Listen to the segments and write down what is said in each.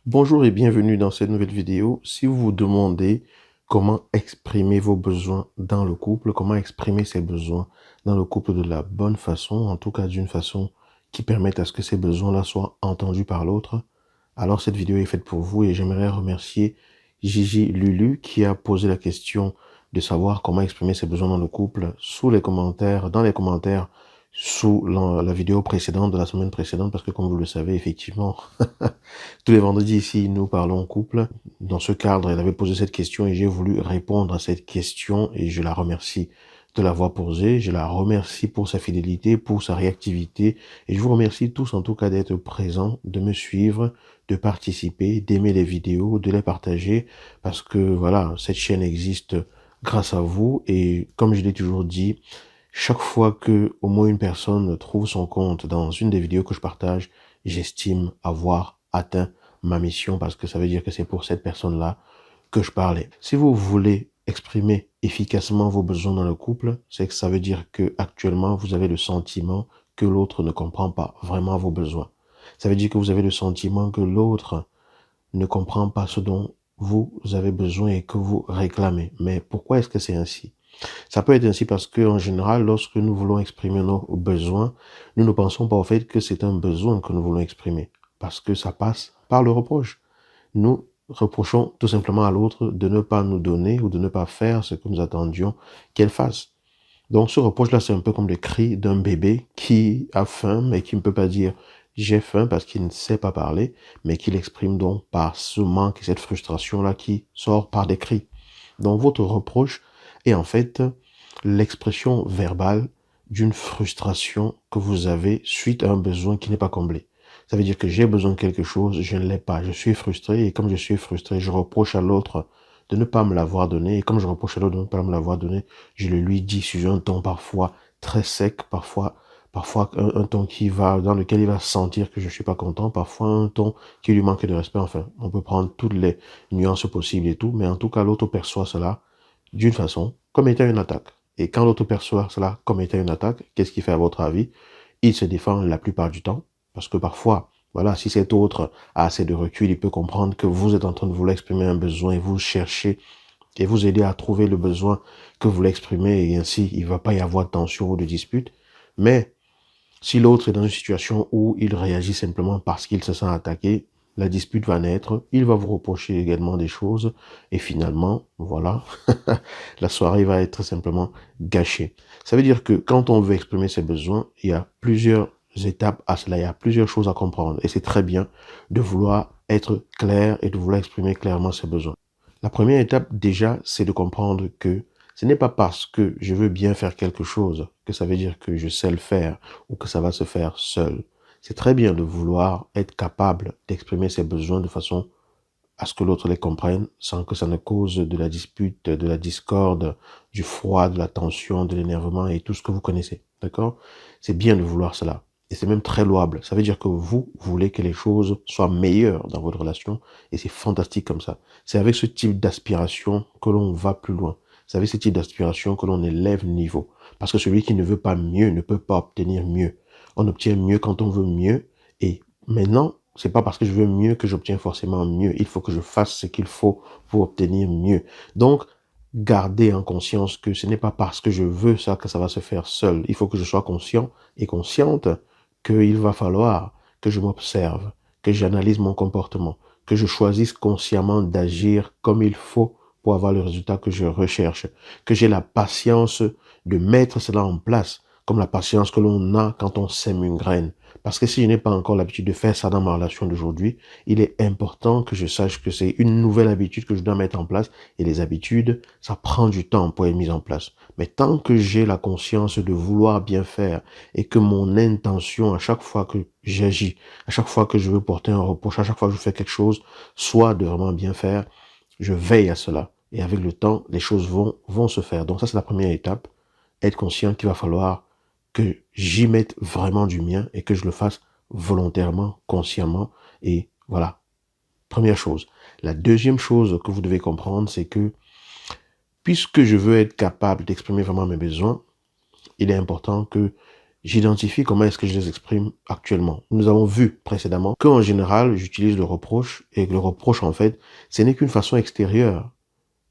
Bonjour et bienvenue dans cette nouvelle vidéo. Si vous vous demandez comment exprimer vos besoins dans le couple, comment exprimer ses besoins dans le couple de la bonne façon, en tout cas d'une façon qui permette à ce que ces besoins-là soient entendus par l'autre, alors cette vidéo est faite pour vous et j'aimerais remercier Gigi Lulu qui a posé la question de savoir comment exprimer ses besoins dans le couple sous les commentaires, dans les commentaires sous la vidéo précédente de la semaine précédente parce que comme vous le savez, effectivement, tous les vendredis ici, nous parlons couple. Dans ce cadre, elle avait posé cette question et j'ai voulu répondre à cette question et je la remercie de l'avoir posée. Je la remercie pour sa fidélité, pour sa réactivité et je vous remercie tous en tout cas d'être présents, de me suivre, de participer, d'aimer les vidéos, de les partager parce que voilà, cette chaîne existe grâce à vous et comme je l'ai toujours dit, chaque fois que au moins une personne trouve son compte dans une des vidéos que je partage, j'estime avoir atteint ma mission parce que ça veut dire que c'est pour cette personne-là que je parlais. Si vous voulez exprimer efficacement vos besoins dans le couple, c'est que ça veut dire que actuellement vous avez le sentiment que l'autre ne comprend pas vraiment vos besoins. Ça veut dire que vous avez le sentiment que l'autre ne comprend pas ce dont vous avez besoin et que vous réclamez. Mais pourquoi est-ce que c'est ainsi? Ça peut être ainsi parce que, en général, lorsque nous voulons exprimer nos besoins, nous ne pensons pas au fait que c'est un besoin que nous voulons exprimer. Parce que ça passe par le reproche. Nous reprochons tout simplement à l'autre de ne pas nous donner ou de ne pas faire ce que nous attendions qu'elle fasse. Donc ce reproche-là, c'est un peu comme le cri d'un bébé qui a faim, mais qui ne peut pas dire j'ai faim parce qu'il ne sait pas parler, mais qui l'exprime donc par ce manque et cette frustration-là qui sort par des cris. Donc votre reproche est en fait l'expression verbale d'une frustration que vous avez suite à un besoin qui n'est pas comblé. Ça veut dire que j'ai besoin de quelque chose, je ne l'ai pas, je suis frustré et comme je suis frustré, je reproche à l'autre de ne pas me l'avoir donné et comme je reproche à l'autre de ne pas me l'avoir donné, je le lui dis sur un ton parfois très sec, parfois un ton qui va, dans lequel il va sentir que je suis pas content, parfois un ton qui lui manque de respect, enfin, on peut prendre toutes les nuances possibles et tout, mais en tout cas, l'autre perçoit cela d'une façon comme étant une attaque. Et quand l'autre perçoit cela comme étant une attaque, qu'est-ce qu'il fait à votre avis? Il se défend la plupart du temps, parce que parfois, voilà, si cet autre a assez de recul, il peut comprendre que vous êtes en train de vouloir exprimer un besoin et vous cherchez et vous aider à trouver le besoin que vous voulez exprimer et ainsi, il ne va pas y avoir de tension ou de dispute. Mais si l'autre est dans une situation où il réagit simplement parce qu'il se sent attaqué, la dispute va naître, il va vous reprocher également des choses, et finalement, voilà, la soirée va être simplement gâchée. Ça veut dire que quand on veut exprimer ses besoins, il y a plusieurs étapes à cela, il y a plusieurs choses à comprendre, et c'est très bien de vouloir être clair et de vouloir exprimer clairement ses besoins. La première étape, déjà, c'est de comprendre que ce n'est pas parce que je veux bien faire quelque chose que ça veut dire que je sais le faire ou que ça va se faire seul. C'est très bien de vouloir être capable d'exprimer ses besoins de façon à ce que l'autre les comprenne sans que ça ne cause de la dispute, de la discorde, du froid, de la tension, de l'énervement et tout ce que vous connaissez. D'accord? C'est bien de vouloir cela. Et c'est même très louable. Ça veut dire que vous voulez que les choses soient meilleures dans votre relation et c'est fantastique comme ça. C'est avec ce type d'aspiration que l'on va plus loin. C'est avec ce type d'aspiration que l'on élève le niveau. Parce que celui qui ne veut pas mieux ne peut pas obtenir mieux. On obtient mieux quand on veut mieux. Et maintenant, c'est pas parce que je veux mieux que j'obtiens forcément mieux. Il faut que je fasse ce qu'il faut pour obtenir mieux. Donc, gardez en conscience que ce n'est pas parce que je veux ça que ça va se faire seul. Il faut que je sois conscient et consciente qu'il va falloir que je m'observe, que j'analyse mon comportement, que je choisisse consciemment d'agir comme il faut pour avoir le résultat que je recherche, que j'ai la patience de mettre cela en place, comme la patience que l'on a quand on sème une graine. Parce que si je n'ai pas encore l'habitude de faire ça dans ma relation d'aujourd'hui, il est important que je sache que c'est une nouvelle habitude que je dois mettre en place. Et les habitudes, ça prend du temps pour être mis en place. Mais tant que j'ai la conscience de vouloir bien faire et que mon intention à chaque fois que j'agis, à chaque fois que je veux porter un reproche, à chaque fois que je fais quelque chose, soit de vraiment bien faire, je veille à cela. Et avec le temps, les choses vont se faire. Donc ça, c'est la première étape. Être conscient qu'il va falloir que j'y mette vraiment du mien et que je le fasse volontairement, consciemment. Et voilà, première chose. La deuxième chose que vous devez comprendre, c'est que puisque je veux être capable d'exprimer vraiment mes besoins, il est important que J'identifie comment est-ce que je les exprime actuellement. Nous avons vu précédemment qu'en général, j'utilise le reproche et que le reproche, en fait, ce n'est qu'une façon extérieure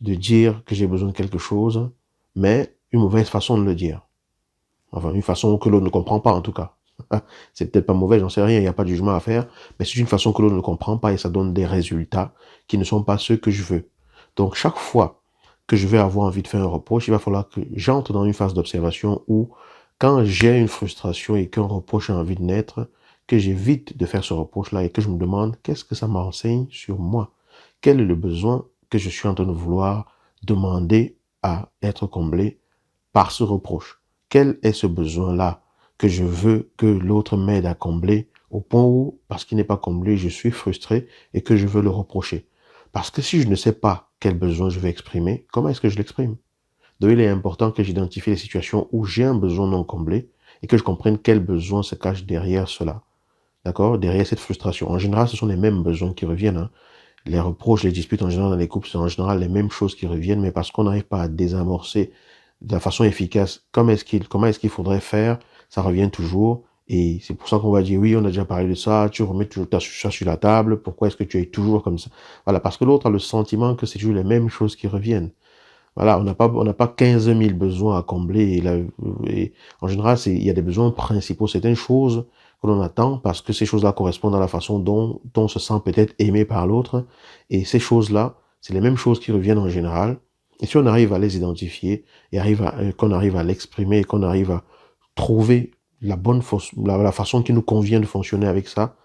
de dire que j'ai besoin de quelque chose, mais une mauvaise façon de le dire. Enfin, une façon que l'autre ne comprend pas, en tout cas. C'est peut-être pas mauvais, j'en sais rien, il n'y a pas de jugement à faire, mais c'est une façon que l'autre ne comprend pas et ça donne des résultats qui ne sont pas ceux que je veux. Donc, chaque fois que je vais avoir envie de faire un reproche, il va falloir que j'entre dans une phase d'observation où, quand j'ai une frustration et qu'un reproche a envie de naître, que j'évite de faire ce reproche-là et que je me demande qu'est-ce que ça m'enseigne sur moi? Quel est le besoin que je suis en train de vouloir demander à être comblé par ce reproche? Quel est ce besoin-là que je veux que l'autre m'aide à combler au point où, parce qu'il n'est pas comblé, je suis frustré et que je veux le reprocher? Parce que si je ne sais pas quel besoin je vais exprimer, comment est-ce que je l'exprime? Donc, il est important que j'identifie les situations où j'ai un besoin non comblé et que je comprenne quel besoin se cache derrière cela. D'accord? Derrière cette frustration. En général, ce sont les mêmes besoins qui reviennent, hein. Les reproches, les disputes en général dans les couples, c'est en général les mêmes choses qui reviennent, mais parce qu'on n'arrive pas à désamorcer de la façon efficace comment est-ce qu'il faudrait faire, ça revient toujours. Et c'est pour ça qu'on va dire, oui, on a déjà parlé de ça, tu remets toujours ça sur la table, pourquoi est-ce que tu es toujours comme ça? Voilà, parce que l'autre a le sentiment que c'est toujours les mêmes choses qui reviennent. Voilà, on n'a pas 15 000 besoins à combler. Et en général, il y a des besoins principaux, certaines choses que l'on attend parce que ces choses-là correspondent à la façon dont on se sent peut-être aimé par l'autre. Et ces choses-là, c'est les mêmes choses qui reviennent en général. Et si on arrive à les identifier et qu'on arrive à l'exprimer et qu'on arrive à trouver la façon qui nous convient de fonctionner avec ça,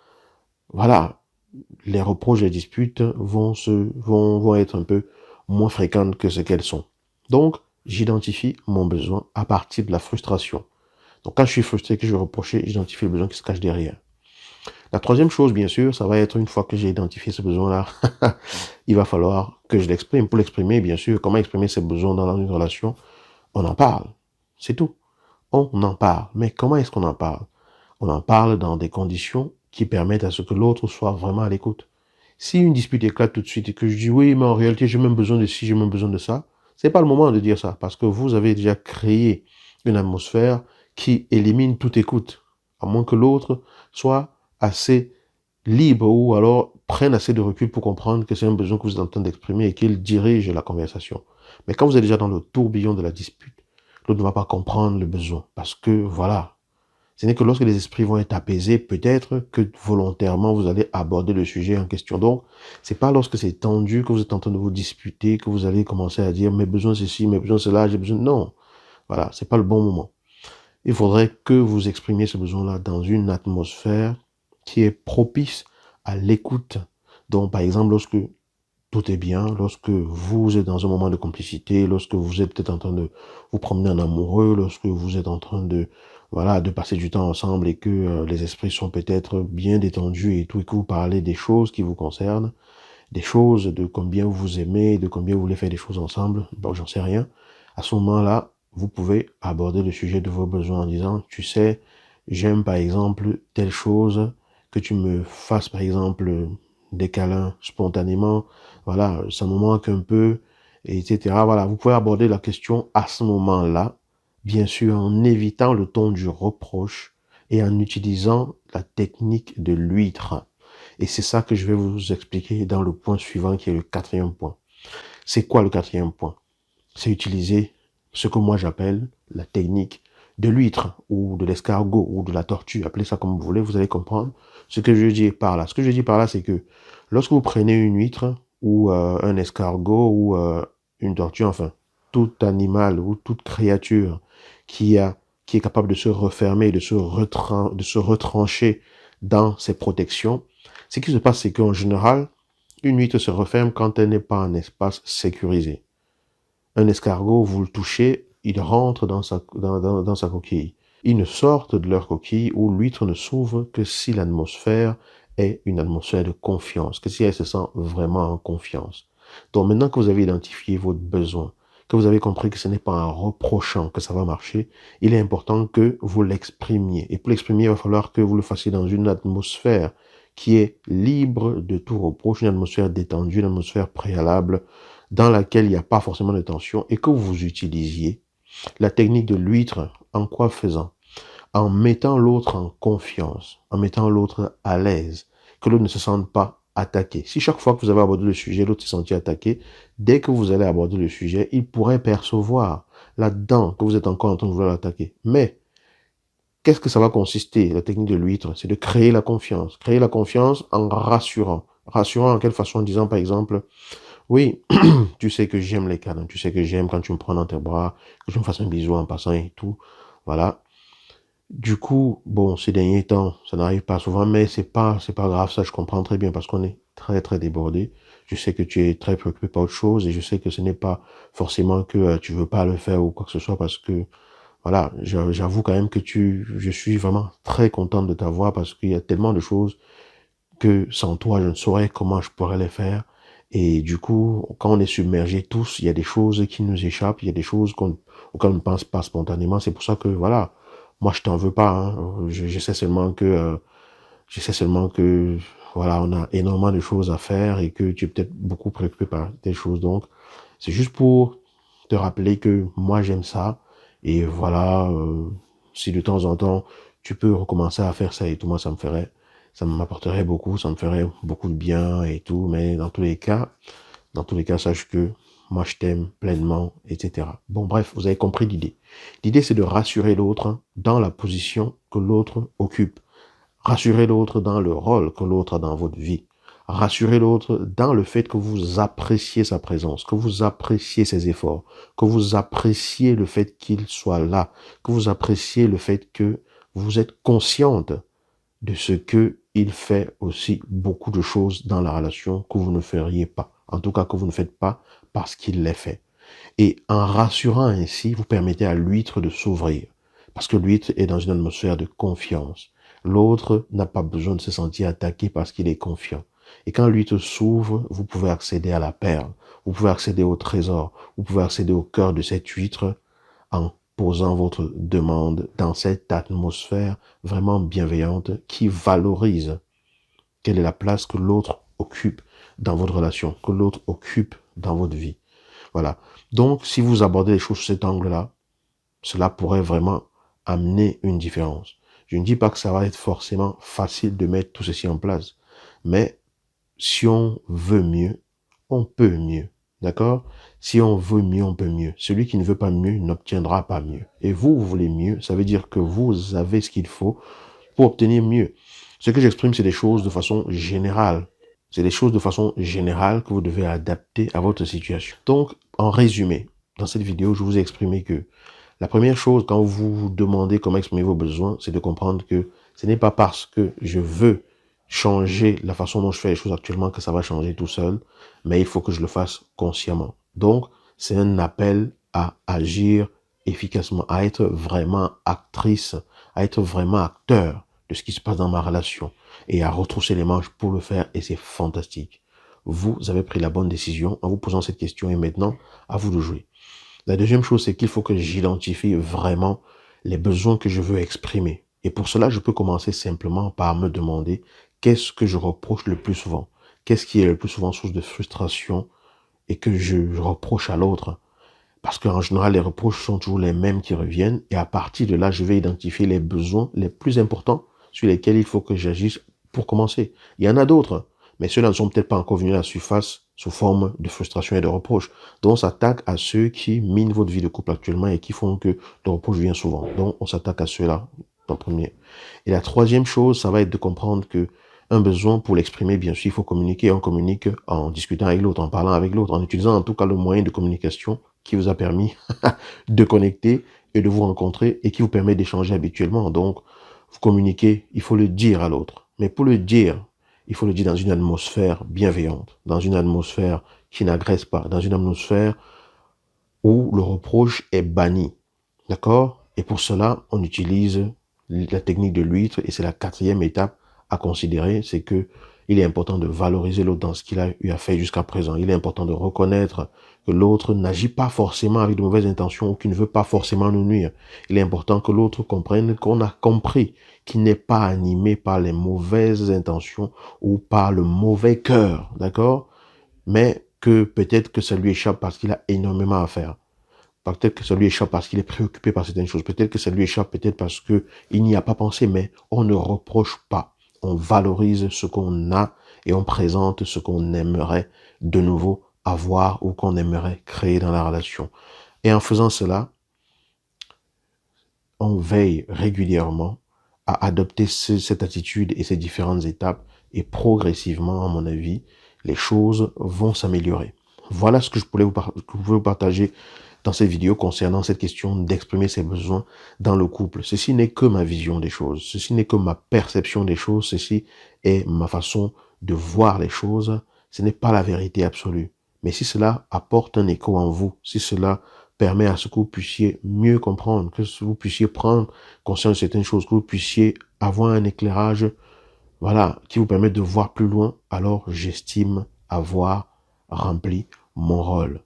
voilà, les reproches, les disputes vont être un peu moins fréquentes que ce qu'elles sont. Donc, j'identifie mon besoin à partir de la frustration. Donc, quand je suis frustré, que je vais reprocher, j'identifie le besoin qui se cache derrière. La troisième chose, bien sûr, ça va être une fois que j'ai identifié ce besoin-là, il va falloir que je l'exprime. Pour l'exprimer, bien sûr, comment exprimer ces besoins dans une relation? On en parle. C'est tout. On en parle. Mais comment est-ce qu'on en parle? On en parle dans des conditions qui permettent à ce que l'autre soit vraiment à l'écoute. Si une dispute éclate tout de suite et que je dis oui, mais en réalité, j'ai même besoin de ci, j'ai même besoin de ça, c'est pas le moment de dire ça parce que vous avez déjà créé une atmosphère qui élimine toute écoute, à moins que l'autre soit assez libre ou alors prenne assez de recul pour comprendre que c'est un besoin que vous êtes en train d'exprimer et qu'il dirige la conversation. Mais quand vous êtes déjà dans le tourbillon de la dispute, l'autre ne va pas comprendre le besoin parce que voilà, ce n'est que lorsque les esprits vont être apaisés, peut-être que volontairement vous allez aborder le sujet en question. Donc, c'est pas lorsque c'est tendu que vous êtes en train de vous disputer que vous allez commencer à dire mes besoins c'est ci, mes besoins c'est là, j'ai besoin. Non, voilà, c'est pas le bon moment. Il faudrait que vous exprimiez ce besoin-là dans une atmosphère qui est propice à l'écoute. Donc, par exemple, lorsque tout est bien, lorsque vous êtes dans un moment de complicité, lorsque vous êtes peut-être en train de vous promener en amoureux, lorsque vous êtes en train de, voilà, de passer du temps ensemble et que les esprits sont peut-être bien détendus et tout, et que vous parlez des choses qui vous concernent, des choses de combien vous vous aimez, de combien vous voulez faire des choses ensemble, bon, j'en sais rien. À ce moment-là, vous pouvez aborder le sujet de vos besoins en disant, tu sais, j'aime par exemple telle chose, que tu me fasses par exemple des câlins spontanément, voilà, ça me manque un peu, etc. Voilà, vous pouvez aborder la question à ce moment-là, bien sûr en évitant le ton du reproche et en utilisant la technique de l'huître. Et c'est ça que je vais vous expliquer dans le point suivant qui est le quatrième point. C'est quoi le quatrième point? C'est utiliser ce que moi j'appelle la technique de l'huître ou de l'escargot ou de la tortue, appelez ça comme vous voulez, vous allez comprendre ce que je dis par là. Ce que je dis par là, c'est que lorsque vous prenez une huître ou un escargot ou une tortue, enfin, tout animal ou toute créature qui est capable de se refermer, de se retrancher dans ses protections, ce qui se passe, c'est qu'en général, une huître se referme quand elle n'est pas en espace sécurisé. Un escargot, vous le touchez, il rentre dans sa coquille. Ils ne sortent de leur coquille où l'huître ne s'ouvre que si l'atmosphère est une atmosphère de confiance, que si elle se sent vraiment en confiance. Donc maintenant que vous avez identifié votre besoin, que vous avez compris que ce n'est pas en reprochant que ça va marcher, il est important que vous l'exprimiez. Et pour l'exprimer, il va falloir que vous le fassiez dans une atmosphère qui est libre de tout reproche, une atmosphère détendue, une atmosphère préalable, dans laquelle il n'y a pas forcément de tension, et que vous utilisiez la technique de l'huître en quoi faisant? en mettant l'autre en confiance, en mettant l'autre à l'aise, que l'autre ne se sente pas attaqué. Si chaque fois que vous avez abordé le sujet, l'autre s'est senti attaqué, dès que vous allez aborder le sujet, il pourrait percevoir là-dedans que vous êtes encore en train de vouloir l'attaquer. Mais qu'est-ce que ça va consister, la technique de l'huître? C'est de créer la confiance. Créer la confiance en rassurant. Rassurant en quelle façon? En disant par exemple, oui, tu sais que j'aime les câlins, tu sais que j'aime quand tu me prends dans tes bras, que tu me fasses un bisou en passant et tout. Voilà. Du coup, bon, ces derniers temps, ça n'arrive pas souvent, mais c'est pas grave, ça je comprends très bien parce qu'on est très très débordé. Je sais que tu es très préoccupé par autre chose et je sais que ce n'est pas forcément que tu veux pas le faire ou quoi que ce soit parce que voilà, j'avoue quand même que je suis vraiment très content de t'avoir parce qu'il y a tellement de choses que sans toi, je ne saurais comment je pourrais les faire. Et du coup, quand on est submergé tous, il y a des choses qui nous échappent, il y a des choses auxquelles on ne pense pas spontanément. C'est pour ça que, voilà, moi, je t'en veux pas. Hein. Je sais seulement que, voilà, on a énormément de choses à faire et que tu es peut-être beaucoup préoccupé par des choses. Donc, c'est juste pour te rappeler que moi, j'aime ça. Et voilà, si de temps en temps, tu peux recommencer à faire ça et tout, moi, ça m'apporterait beaucoup, ça me ferait beaucoup de bien et tout. Mais dans tous les cas, sache que moi, je t'aime pleinement, etc. Bon, bref, vous avez compris l'idée. L'idée, c'est de rassurer l'autre dans la position que l'autre occupe. Rassurez l'autre dans le rôle que l'autre a dans votre vie. Rassurez l'autre dans le fait que vous appréciez sa présence, que vous appréciez ses efforts, que vous appréciez le fait qu'il soit là, que vous appréciez le fait que vous êtes consciente de ce que il fait aussi beaucoup de choses dans la relation que vous ne feriez pas. En tout cas, que vous ne faites pas parce qu'il les fait. Et en rassurant ainsi, vous permettez à l'huître de s'ouvrir. Parce que l'huître est dans une atmosphère de confiance. L'autre n'a pas besoin de se sentir attaqué parce qu'il est confiant. Et quand l'huître s'ouvre, vous pouvez accéder à la perle. Vous pouvez accéder au trésor. Vous pouvez accéder au cœur de cette huître en posant votre demande dans cette atmosphère vraiment bienveillante qui valorise quelle est la place que l'autre occupe dans votre relation, que l'autre occupe dans votre vie. Voilà. Donc, si vous abordez les choses sous cet angle-là, cela pourrait vraiment amener une différence. Je ne dis pas que ça va être forcément facile de mettre tout ceci en place, mais si on veut mieux, on peut mieux. D'accord? Si on veut mieux, on peut mieux. Celui qui ne veut pas mieux n'obtiendra pas mieux. Et vous voulez mieux, ça veut dire que vous avez ce qu'il faut pour obtenir mieux. Ce que j'exprime, c'est des choses de façon générale. C'est des choses de façon générale que vous devez adapter à votre situation. Donc, en résumé, dans cette vidéo, je vous ai exprimé que la première chose, quand vous vous demandez comment exprimer vos besoins, c'est de comprendre que ce n'est pas parce que je veux changer la façon dont je fais les choses actuellement que ça va changer tout seul, mais il faut que je le fasse consciemment. Donc, c'est un appel à agir efficacement, à être vraiment actrice, à être vraiment acteur de ce qui se passe dans ma relation et à retrousser les manches pour le faire et c'est fantastique. Vous avez pris la bonne décision en vous posant cette question et maintenant, à vous de jouer. La deuxième chose, c'est qu'il faut que j'identifie vraiment les besoins que je veux exprimer. Et pour cela, je peux commencer simplement par me demander qu'est-ce que je reproche le plus souvent? Qu'est-ce qui est le plus souvent source de frustration et que je reproche à l'autre? Parce qu'en général, les reproches sont toujours les mêmes qui reviennent. Et à partir de là, je vais identifier les besoins les plus importants sur lesquels il faut que j'agisse pour commencer. Il y en a d'autres, mais ceux-là ne sont peut-être pas encore venus à la surface sous forme de frustration et de reproches. Donc, on s'attaque à ceux qui minent votre vie de couple actuellement et qui font que le reproche vient souvent. Donc, on s'attaque à ceux-là en premier. Et la troisième chose, ça va être de comprendre que un besoin, pour l'exprimer, bien sûr, il faut communiquer. On communique en discutant avec l'autre, en parlant avec l'autre, en utilisant en tout cas le moyen de communication qui vous a permis de connecter et de vous rencontrer et qui vous permet d'échanger habituellement. Donc, vous communiquez, il faut le dire à l'autre. Mais pour le dire, il faut le dire dans une atmosphère bienveillante, dans une atmosphère qui n'agresse pas, dans une atmosphère où le reproche est banni. D'accord? Et pour cela, on utilise la technique de l'huître et c'est la quatrième étape à considérer, c'est que il est important de valoriser l'autre dans ce qu'il a eu à faire jusqu'à présent. Il est important de reconnaître que l'autre n'agit pas forcément avec de mauvaises intentions ou qu'il ne veut pas forcément nous nuire. Il est important que l'autre comprenne qu'on a compris qu'il n'est pas animé par les mauvaises intentions ou par le mauvais cœur, d'accord? Mais que peut-être que ça lui échappe parce qu'il a énormément à faire. Peut-être que ça lui échappe parce qu'il est préoccupé par certaines choses. Peut-être que ça lui échappe, peut-être parce qu'il n'y a pas pensé, mais on ne reproche pas. On valorise ce qu'on a et on présente ce qu'on aimerait de nouveau avoir ou qu'on aimerait créer dans la relation. Et en faisant cela, on veille régulièrement à adopter cette attitude et ces différentes étapes et progressivement, à mon avis, les choses vont s'améliorer. Voilà ce que je voulais vous partager dans cette vidéo concernant cette question d'exprimer ses besoins dans le couple. Ceci n'est que ma vision des choses, ceci n'est que ma perception des choses, ceci est ma façon de voir les choses, ce n'est pas la vérité absolue. Mais si cela apporte un écho en vous, si cela permet à ce que vous puissiez mieux comprendre, que vous puissiez prendre conscience de certaines choses, que vous puissiez avoir un éclairage, voilà, qui vous permet de voir plus loin, alors j'estime avoir rempli mon rôle.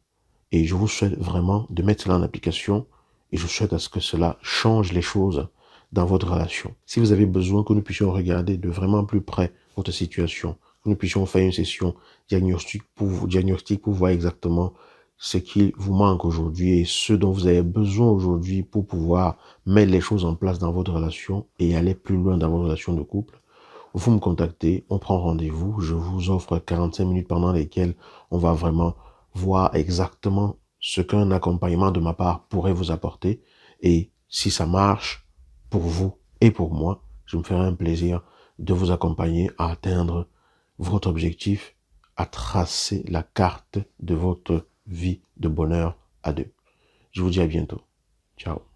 Et je vous souhaite vraiment de mettre cela en application et je souhaite à ce que cela change les choses dans votre relation. Si vous avez besoin que nous puissions regarder de vraiment plus près votre situation, que nous puissions faire une session diagnostic pour voir exactement ce qui vous manque aujourd'hui et ce dont vous avez besoin aujourd'hui pour pouvoir mettre les choses en place dans votre relation et aller plus loin dans votre relation de couple, vous me contactez, on prend rendez-vous, je vous offre 45 minutes pendant lesquelles on va vraiment voir exactement ce qu'un accompagnement de ma part pourrait vous apporter. Et si ça marche pour vous et pour moi, je me ferai un plaisir de vous accompagner à atteindre votre objectif, à tracer la carte de votre vie de bonheur à deux. Je vous dis à bientôt. Ciao.